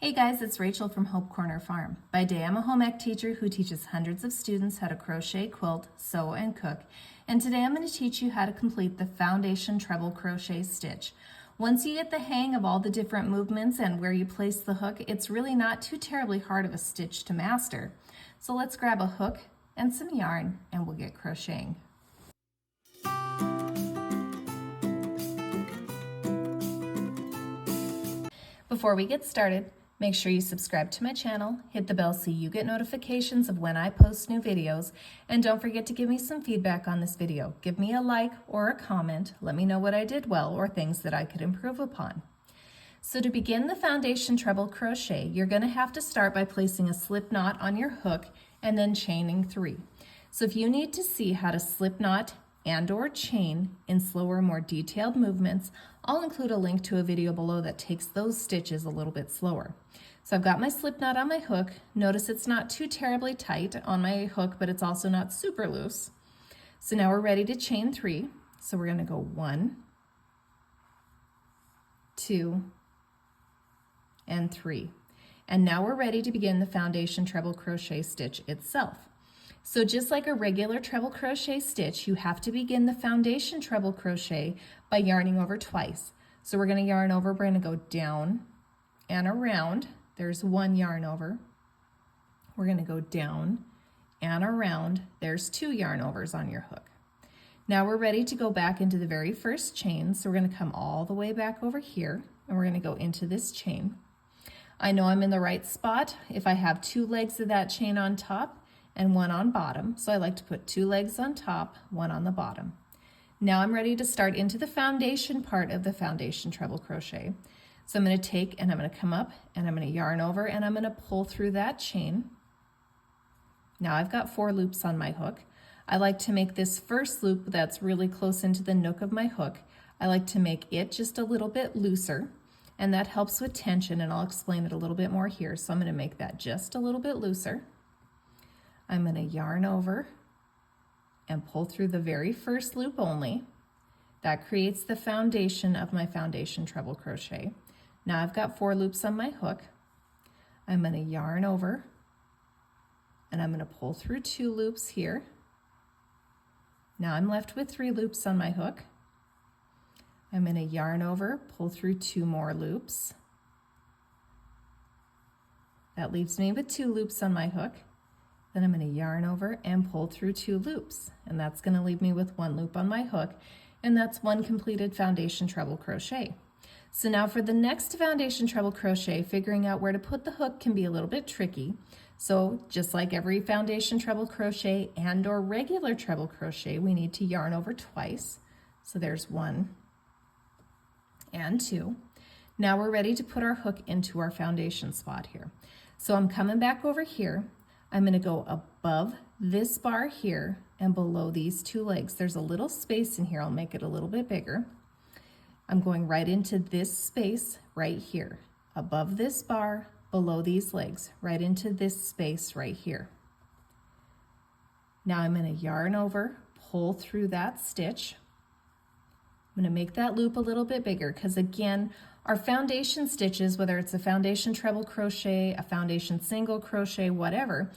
Hey guys, it's Rachel from Hope Corner Farm. By day, I'm a home ec teacher who teaches hundreds of students how to crochet, quilt, sew, and cook. And today I'm going to teach you how to complete the foundation treble crochet stitch. Once you get the hang of all the different movements and where you place the hook, it's really not too terribly hard of a stitch to master. So let's grab a hook and some yarn and we'll get crocheting. Before we get started, make sure you subscribe to my channel, hit the bell so you get notifications of when I post new videos, and don't forget to give me some feedback on this video. Give me a like or a comment, let me know what I did well or things that I could improve upon. So to begin the foundation treble crochet, you're going to have to start by placing a slip knot on your hook and then chaining 3. So if you need to see how to slip knot and or chain in slower, more detailed movements, I'll include a link to a video below that takes those stitches a little bit slower. So I've got my slip knot on my hook. Notice it's not too terribly tight on my hook, but it's also not super loose. So now we're ready to chain 3. So we're going to go 1, 2, and 3. And now we're ready to begin the foundation treble crochet stitch itself. So just like a regular treble crochet stitch, you have to begin the foundation treble crochet by yarning over twice. So we're going to yarn over, we're going to go down and around. There's 1 yarn over. We're going to go down and around. There's 2 yarn overs on your hook. Now we're ready to go back into the very first chain. So we're going to come all the way back over here and we're going to go into this chain. I know I'm in the right spot if I have 2 legs of that chain on top and 1 on bottom. So I like to put 2 legs on top, 1 on the bottom. Now I'm ready to start into the foundation part of the foundation treble crochet. So I'm going to take and I'm going to come up and I'm going to yarn over and I'm going to pull through that chain. Now I've got 4 loops on my hook. I like to make this first loop that's really close into the nook of my hook. I like to make it just a little bit looser, and that helps with tension, and I'll explain it a little bit more here. So I'm going to make that just a little bit looser. I'm going to yarn over and pull through the very first loop only. That creates the foundation of my foundation treble crochet. Now I've got 4 loops on my hook. I'm going to yarn over and I'm going to pull through 2 loops here. Now I'm left with 3 loops on my hook. I'm going to yarn over, pull through 2 more loops. That leaves me with 2 loops on my hook. Then I'm going to yarn over and pull through 2 loops, and that's going to leave me with 1 loop on my hook, and that's 1 completed foundation treble crochet. So now for the next foundation treble crochet, figuring out where to put the hook can be a little bit tricky. So just like every foundation treble crochet and or regular treble crochet, we need to yarn over twice. So there's 1 and 2. Now we're ready to put our hook into our foundation spot here. So I'm coming back over here. I'm going to go above this bar here and below these 2 legs. There's a little space in here. I'll make it a little bit bigger. I'm going right into this space right here. Above this bar, below these legs, right into this space right here. Now I'm going to yarn over, pull through that stitch. I'm going to make that loop a little bit bigger because, again, our foundation stitches, whether it's a foundation treble crochet, a foundation single crochet, whatever,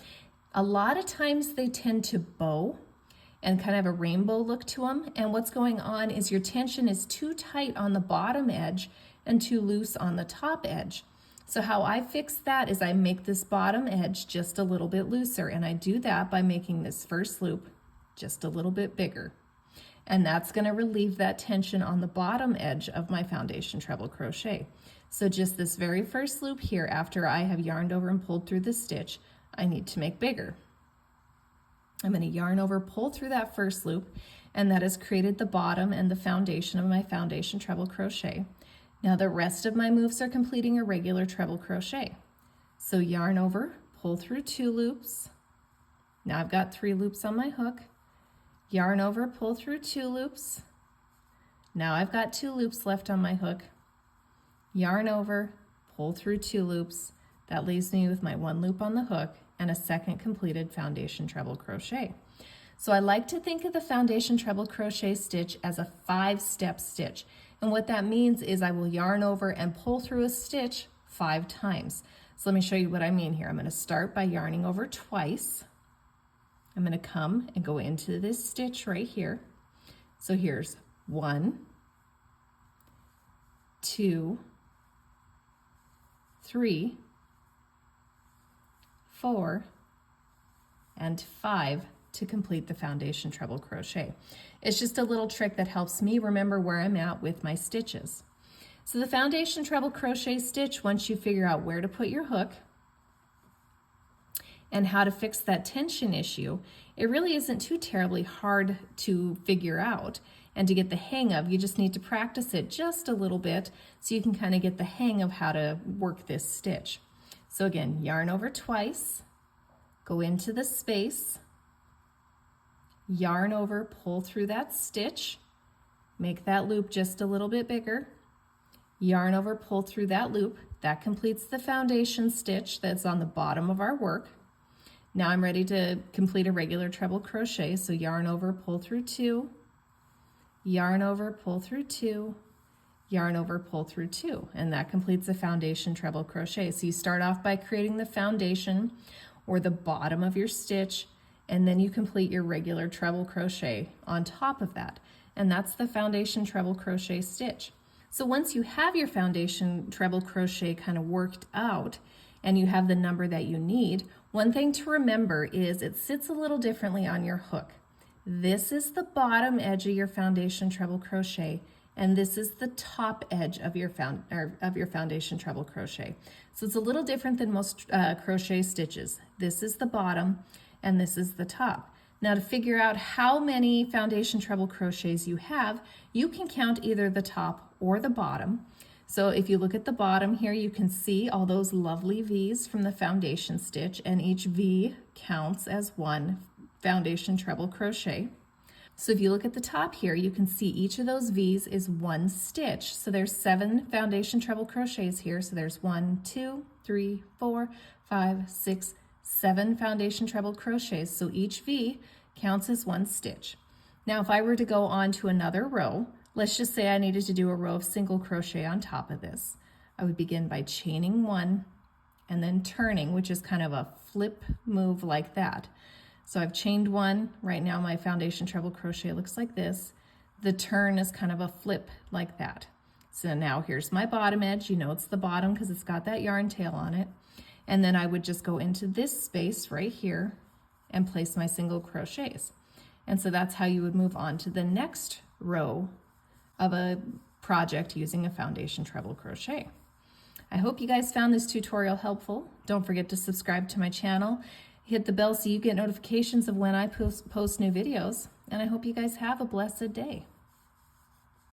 a lot of times they tend to bow and kind of have a rainbow look to them. And what's going on is your tension is too tight on the bottom edge and too loose on the top edge. So how I fix that is I make this bottom edge just a little bit looser, and I do that by making this first loop just a little bit bigger. And that's going to relieve that tension on the bottom edge of my foundation treble crochet. So just this very first loop here, after I have yarned over and pulled through the stitch, I need to make bigger. I'm going to yarn over, pull through that first loop, and that has created the bottom and the foundation of my foundation treble crochet. Now the rest of my moves are completing a regular treble crochet. So yarn over, pull through 2 loops. Now I've got 3 loops on my hook. Yarn over, pull through 2 loops. Now I've got 2 loops left on my hook. Yarn over, pull through 2 loops. That leaves me with my 1 loop on the hook and a second completed foundation treble crochet. So I like to think of the foundation treble crochet stitch as a 5-step stitch. And what that means is I will yarn over and pull through a stitch 5 times. So let me show you what I mean here. I'm going to start by yarning over twice. I'm going to come and go into this stitch right here. So here's 1, 2, 3, 4, and 5 to complete the foundation treble crochet. It's just a little trick that helps me remember where I'm at with my stitches. So the foundation treble crochet stitch, once you figure out where to put your hook and how to fix that tension issue, it really isn't too terribly hard to figure out and to get the hang of. You just need to practice it just a little bit so you can kind of get the hang of how to work this stitch. So again, yarn over twice, go into the space, yarn over, pull through that stitch, make that loop just a little bit bigger, yarn over, pull through that loop. That completes the foundation stitch that's on the bottom of our work. Now I'm ready to complete a regular treble crochet, so yarn over, pull through 2, yarn over, pull through 2, yarn over, pull through 2, and that completes the foundation treble crochet. So you start off by creating the foundation or the bottom of your stitch, and then you complete your regular treble crochet on top of that, and that's the foundation treble crochet stitch. So once you have your foundation treble crochet kind of worked out and you have the number that you need, one thing to remember is it sits a little differently on your hook. This is the bottom edge of your foundation treble crochet, and this is the top edge of your foundation treble crochet. So it's a little different than most crochet stitches. This is the bottom and this is the top. Now to figure out how many foundation treble crochets you have, you can count either the top or the bottom. So if you look at the bottom here, you can see all those lovely V's from the foundation stitch, and each V counts as 1 foundation treble crochet. So if you look at the top here, you can see each of those V's is 1 stitch. So there's 7 foundation treble crochets here. So there's 1, 2, 3, 4, 5, 6, 7 foundation treble crochets. So each V counts as 1 stitch. Now if I were to go on to another row, let's just say I needed to do a row of single crochet on top of this. I would begin by chaining 1 and then turning, which is kind of a flip move like that. So I've chained 1. Right now my foundation treble crochet looks like this. The turn is kind of a flip like that. So now here's my bottom edge. You know it's the bottom because it's got that yarn tail on it. And then I would just go into this space right here and place my single crochets. And so that's how you would move on to the next row of a project using a foundation treble crochet. I hope you guys found this tutorial helpful. Don't forget to subscribe to my channel. Hit the bell so you get notifications of when I post new videos. And I hope you guys have a blessed day.